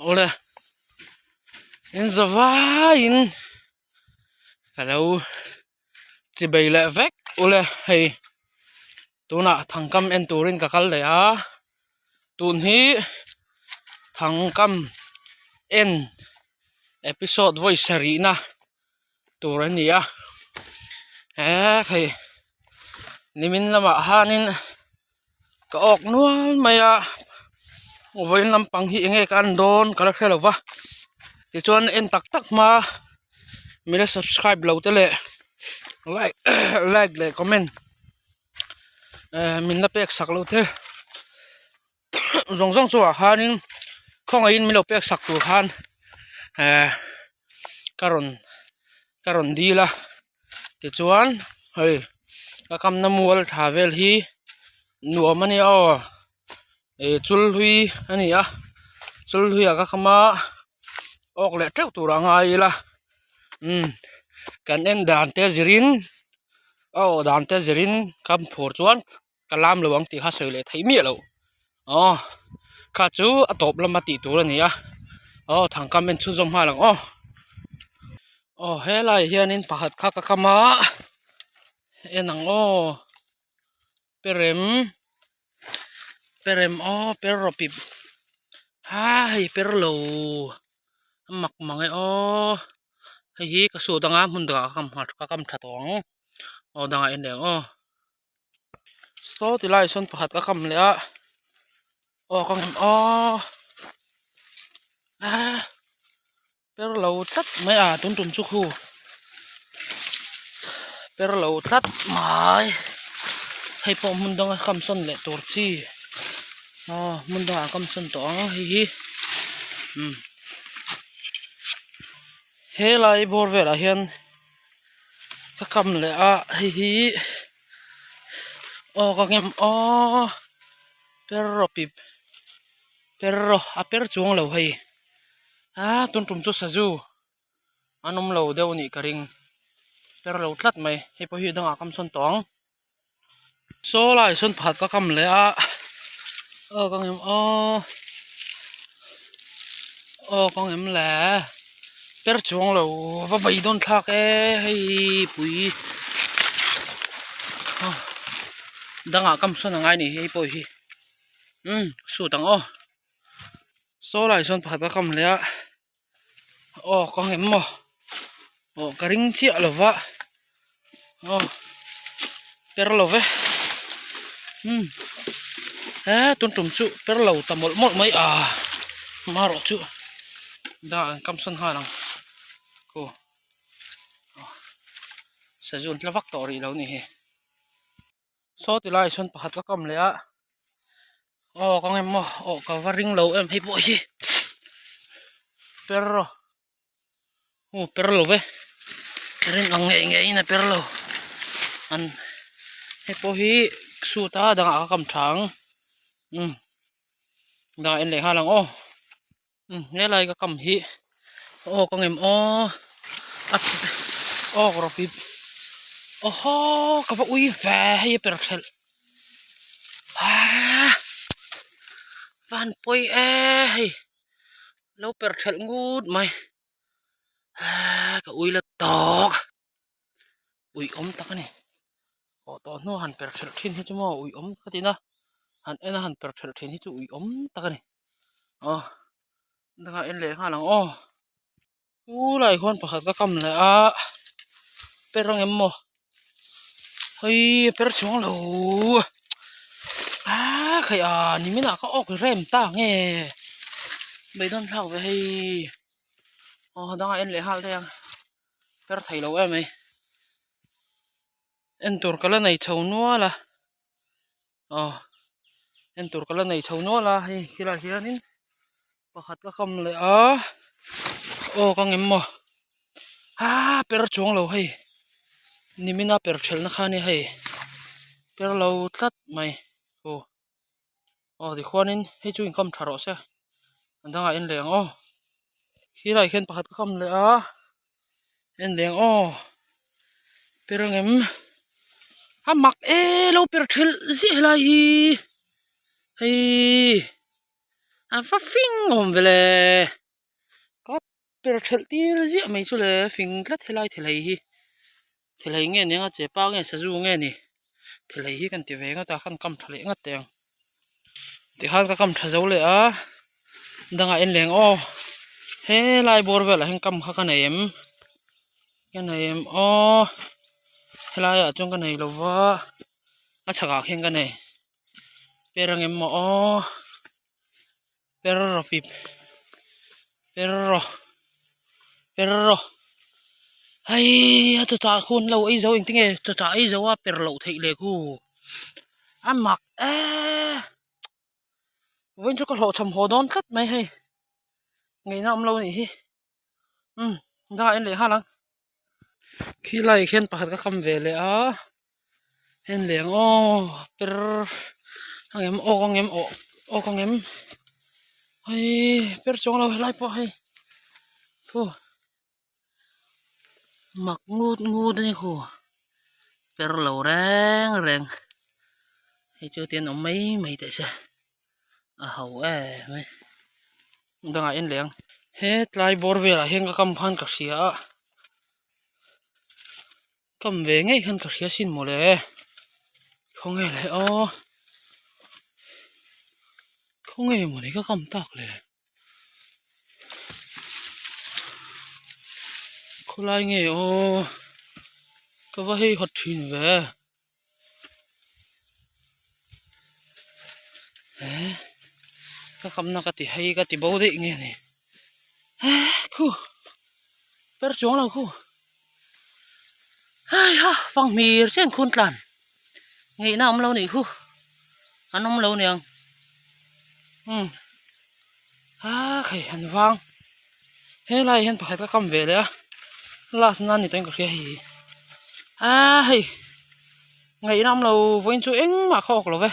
ole in zawa in kalau ti beile vek ole hei tuna thangkam en turin kakal le a tun hi thangkam en episode voice sari na turani a hei nimin lama hanin ka ok nual maya voin lampang hi enge kan don kala khelawa ti chuan en tak tak ma mira subscribe lo te le like le comment min na pek sak lo te zong zong chu hanin khong in mi lo pek sak tu khan karon dila ti chuan hei ka kam na mual thavel hi nuamani a chul hui ani a chul hui ka kama ok le treu tu ranga ila kan en dan te zirin dan te zirin kam phur chuan kalam lawang ti ha soi le thei mi lo kha chu atop lama ti tur ani a thangkam en chu zom ha lang helai hianin pakhat kha ka kama enang perem peropip hai perlo mak mangai hi ka su danga mun da ka kam thatong danga en leng sto ti lai son pakhat ka kam le a kang perlo tat mai tun chu khu perlo tat mai hei po mun danga kam son le tur chi mun danga kam son to hi helai bor vera hian ka kam le a hi kang em peropip per chuang lo hei tun chu saju anom lo deu ni karing per lo tlat mai hei po hi danga kam son tong so lai son phat ka kam le a kang em kang em le per chuang lo va bai don thak hei pui danga kam son angai ni hei po hi su tang so lai son phat ka kam le a kang em karing chi alova per lo ve tun chu per lo tamol mol mai maro chu da kam son ha lang ko sajun tlavak to ri lo ni he so ti lai son pakhat ka kam le a kang em ka varing lo em hei po hi perlo ve rin ang nge ina perlo an hei po hi su ta danga ka kam thang da en le ha lang ne lai ka kam hi kang em ropip ka va ui ve hei per thel van poi hei lo per thel ngut mai ka ui la tok ui takani to no han per thel thin hi chumo ui katina han per thel thin hi chu ui takani danga en le ha lang lai khon pakhat ka kam le a perang em hei per chuang lo khai ni mina ka ok rem ta nge bai don thak ve hei danga en le hal te yang per thai lo em ei en tur kala nei chho nuala en tur kala nei chho nuala hei khila hianin pakhat ka kam le a kang em per chuang lo hei nimina per thel na khani hei per lo tlat mai di khwanin hei chu income tharo se andanga en leng khilai khen pakhat ka kam le a en leng perang em mak lo per thel zi lai hi hei fa fing vele per thel tir zi mai chu le fing tlat thelai hi thelai nge ne nga che pa nge sa zu nge ni thelai hi kan ti ve nga ta khan kam thale nga teng ti khan ka kam tha zo le a danga en leng o he lai bor vel heng kam kha ka nei em o helai a chung ka nei lova a chaka khen ka nei perang em o perro pip perro hay cho ta khôn lâu ấy dấu anh tiếng nghe cho ta ấy dấu á per lậu thị lệ khu ăn mặc vẫn cho con hộ trầm hồ đón cất mấy hay ngày nào lâu nhỉ ra anh lấy ha lắm khi lại khen bắt các cầm về lệ á anh liền ô per anh em ô con em ô con em hay per chong lâu lại po hay thu mặc ngut đây khu per lậu reng hay chưa tiền ông mấy tại sao hậu mấy đang anh liền hết lại bor về là hiện cái cầm phan cả xía cầm về ngay khăn cả xía xin một lệ không nghe lại không nghe một cái cầm tạc lệ cô lại nghe cái vây hot thìn về cái cầm nó cái tí hay cái tí bầu đấy nghe này khu per chuông là khu ai ha phong mì trên khuôn tàn nghĩ nào ông lâu này khu ăn ông lâu này khẩy hẳn vang thế này hiện phải các cầm về đấy last nan thì tôi có cái gì hay ngày năm lâu với chú anh mà khó rồi vậy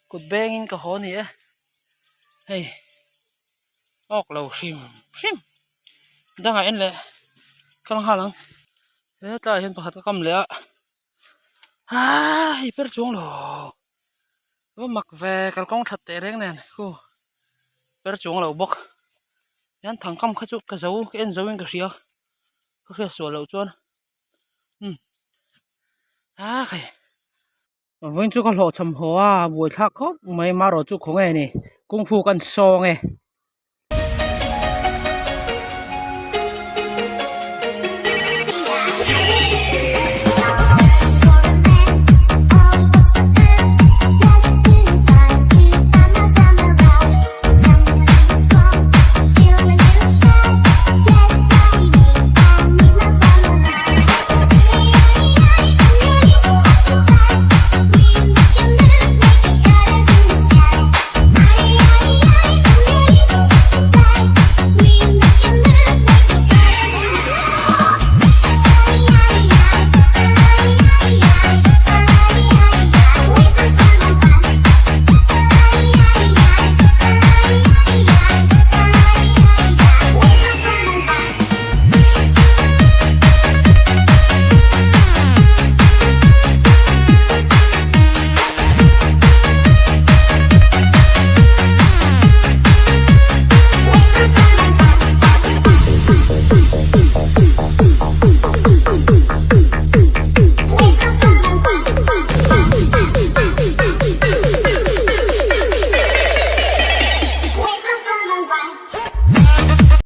cột beng in cả hồ này hay ốc lâu sim đang ngày anh lệ con hà lắm thế tại hiện phải các cầm lệ per chuông rồi mặc về cái con thật tệ đấy này khu per chuông lầu bốc yan thằng cầm khát chút cái dấu cái en dấu in cái gì có khi sửa lầu chuan cái với chú con lộ chầm hoa buổi thác khóc mấy mà rồi chú không nghe nè cung phu cần so nghe